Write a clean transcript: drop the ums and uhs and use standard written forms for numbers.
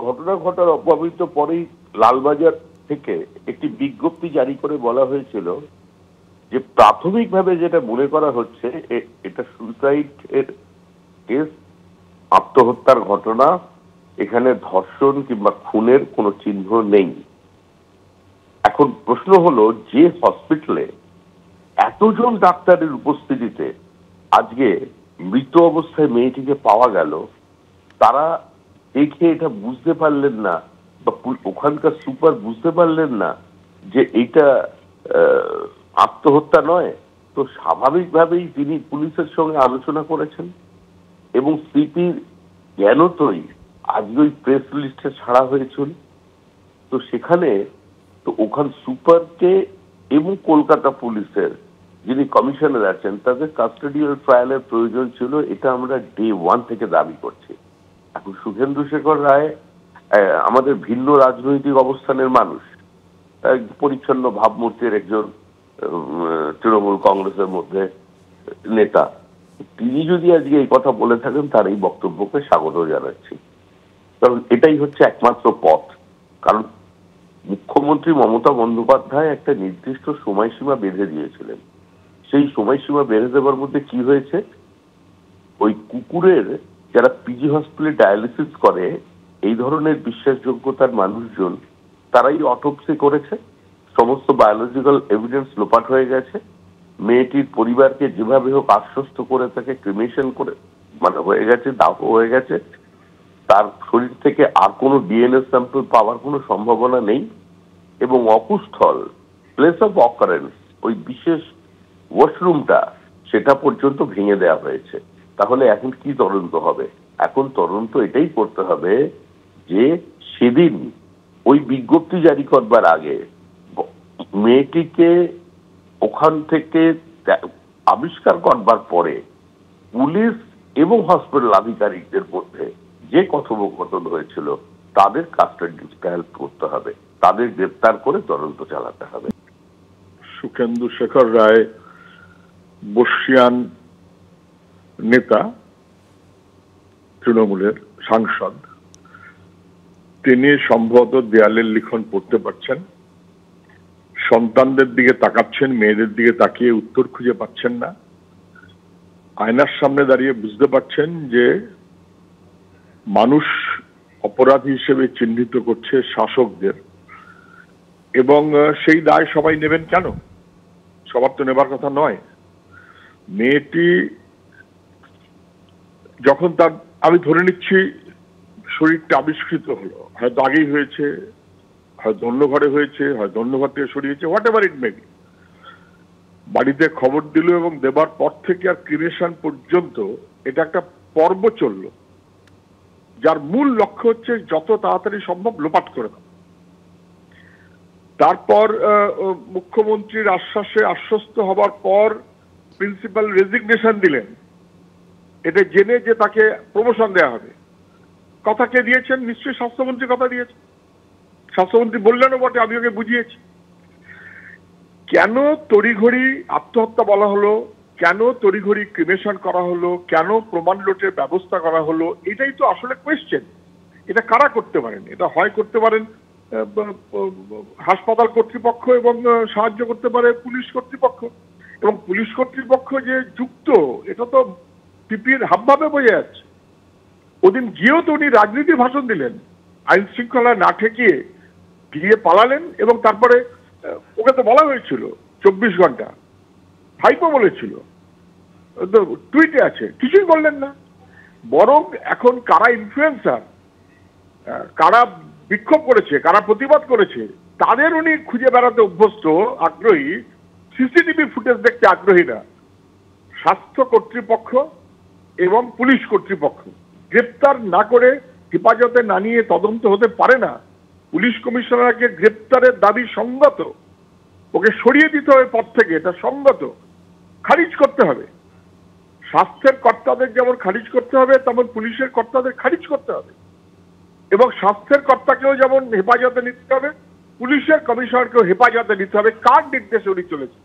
ঘটনা ঘটার অব্যবহিত পরেই লালবাজার থেকে একটি বিজ্ঞপ্তি জারি করে বলা হয়েছিল যে প্রাথমিকভাবে যেটা মনে করা হচ্ছে এটা সুইসাইড এর কেস, আত্মহত্যার ঘটনা, এখানে ধর্ষণ কিংবা খুনের কোনো চিহ্ন নেই। এখন প্রশ্ন হলো, যে হসপিটালে এতজন ডাক্তারের উপস্থিতিতে আজকে মৃত অবস্থায় মেয়েটিকে পাওয়া গেল, তারা দেখে এটা বুঝতে পারলেন না বা ওখানকার সুপার বুঝতে পারলেন না যে এটা আত্মহত্যা নয়, তো স্বাভাবিকভাবেই তিনি পুলিশের সঙ্গে আলোচনা করেছেন এবং সিপি জ্ঞানতই আজকে ওই প্রেস লিস্টে ছাড়া হয়েছিল। তো সেখানে তো ওখান সুপারকে এবং কলকাতা পুলিশের যিনি কমিশনার আছেন তাদের কাস্টোডিয়াল ট্রায়ালের প্রয়োজন ছিল, এটা আমরা ডে 1 থেকে দাবি করছি। এখন সুখেন্দু শেখর রায় আমাদের ভিন্ন রাজনৈতিক অবস্থানের মানুষ, পরিচ্ছন্ন ভাবমূর্তির একজন তৃণমূল কংগ্রেসের মধ্যে নেতা, তিনি যদি আজকে এই কথা বলে থাকেন তার এই বক্তব্যকে স্বাগত জানাচ্ছি, কারণ এটাই হচ্ছে একমাত্র পথ। কারণ মুখ্যমন্ত্রী মমতা বন্দ্যোপাধ্যায় একটা নির্দিষ্ট সময়সীমা বেঁধে দিয়েছিলেন, সেই সময়সীমা বেঁধে দেওয়ার মধ্যে কি হয়েছে, ওই কুকুরের যারা পিজি হসপিটালে ডায়ালিসিস করে এই ধরনের বিশ্বাসযোগ্যতার মানুষজন তারাই অটোপসি করেছে, সমস্ত বায়োলজিক্যাল এভিডেন্স লোপাট হয়ে গেছে, মেয়েটির পরিবারকে যেভাবে হোক আশ্বস্ত করে তাকে ক্রিমেশন করে মানে হয়ে গেছে, দাহ হয়ে গেছে, তার শরীর থেকে আর কোনো ডিএনএ স্যাম্পল পাওয়ার কোনো সম্ভাবনা নেই এবং অকুস্থল প্লেস অফ অকারেন্স ওই বিশেষ ওয়াশরুমটা সেটা পর্যন্ত ভেঙে দেওয়া হয়েছে। তাহলে এখন কি তদন্ত হবে? এখন তদন্ত এটাই করতে হবে যে সেদিন ওই বিজ্ঞপ্তি জারি করবার আগে মেয়েটিকে ওখান থেকে আবিষ্কার করবার পরে পুলিশ এবং হসপিটাল আধিকারিকদের মধ্যে যে কথোপকথন হয়েছিল তাদের কাস্টডি হেল্প করতে হবে, তাদের গ্রেপ্তার করে তদন্ত চালাতে হবে। সুখেন্দু শেখর রায় বর্ষিয়ান নেতা, তৃণমূলের সাংসদ, তিনি সম্ভবত দেয়ালের লিখন পড়তে পারছেন, সন্তানদের দিকে তাকাচ্ছেন, মেয়েদের দিকে তাকিয়ে উত্তর খুঁজে পাচ্ছেন না, আয়নার সামনে দাঁড়িয়ে বুঝতে পারছেন যে মানুষ অপরাধী হিসেবে চিহ্নিত করছে শাসকদের, এবং সেই দায় সবাই নেবেন কেন? সবার তো নেবার কথা নয়। মেয়েটি যখন তার, আমি ধরে নিচ্ছি শরীরটা আবিষ্কৃত হলো, হয়তো আগেই হয়েছে, হয়তো অন্য ঘরে হয়েছে, হয়তো অন্য ঘর থেকে সরিয়েছে, whatever it may be, বাড়িতে খবর দিল এবং দেবার পর থেকে আর ক্রিমেশন পর্যন্ত এটা একটা পর্ব চলল, যার মূল লক্ষ্য হচ্ছে যত তাড়াতাড়ি সম্ভব লোপাট করে দেওয়া। তারপর মুখ্যমন্ত্রীর আশ্বাসে আশ্বস্ত হবার পর প্রিন্সিপাল রেজিগনেশন দিলেন, এটা জেনে যে তাকে প্রমোশন দেওয়া হবে। কথা কে দিয়েছেন? নিশ্চয়ই স্বাস্থ্যমন্ত্রী কথা দিয়েছেন। স্বাস্থ্যমন্ত্রী বললেনও বটে, আমি ওকে বুঝিয়েছি। কেন তড়িঘড়ি আত্মহত্যা বলা হলো, কেন তড়িঘড়ি ক্রিমেশন করা হলো, কেন প্রমাণ লোটের ব্যবস্থা করা হলো, এটাই তো আসলে কোয়েশ্চেন। এটা কারা করতে পারেন? এটা হয় করতে পারেন হাসপাতাল কর্তৃপক্ষ এবং সাহায্য করতে পারে পুলিশ কর্তৃপক্ষ, এবং পুলিশ কর্তৃপক্ষ যে যুক্ত এটা তো পিপির হাবভাবে বোঝা যাচ্ছে। ওদিন গিয়েও তো উনি রাজনীতির ভাষণ দিলেন, আইন শৃঙ্খলা না ঠেকিয়ে গিয়ে পালালেন, এবং তারপরে ওকে তো বলা হয়েছিল 24 ঘন্টা, ভাইপো বলেছিল, টুইটে আছে, কিছুই বললেন না। বরং এখন কারা ইনফ্লুয়েন্সার, কারা বিক্ষোভ করেছে, কারা প্রতিবাদ করেছে, তাদের উনি খুঁজে বেড়াতে অভ্যস্ত, আগ্রহী, সিসিটিভি ফুটেজ দেখতে আগ্রহী না। স্বাস্থ্য কর্তৃপক্ষ এবং পুলিশ কর্তৃপক্ষ গ্রেপ্তার না করে হেফাজতে না নিয়ে তদন্ত হতে পারে না। পুলিশ কমিশনারকে গ্রেপ্তারের দাবি সঙ্গত, ওকে সরিয়ে দিতে হবে পদ থেকে, এটা সঙ্গত, খারিজ করতে হবে। স্বাস্থ্যের কর্তাদের যেমন খারিজ করতে হবে, তেমন পুলিশের কর্তাদের খারিজ করতে হবে, এবং স্বাস্থ্যের কর্তাকেও যেমন হেফাজতে নিতে হবে, পুলিশের কমিশনারকেও হেফাজতে নিতে হবে। কার নির্দেশে উনি চলেছে?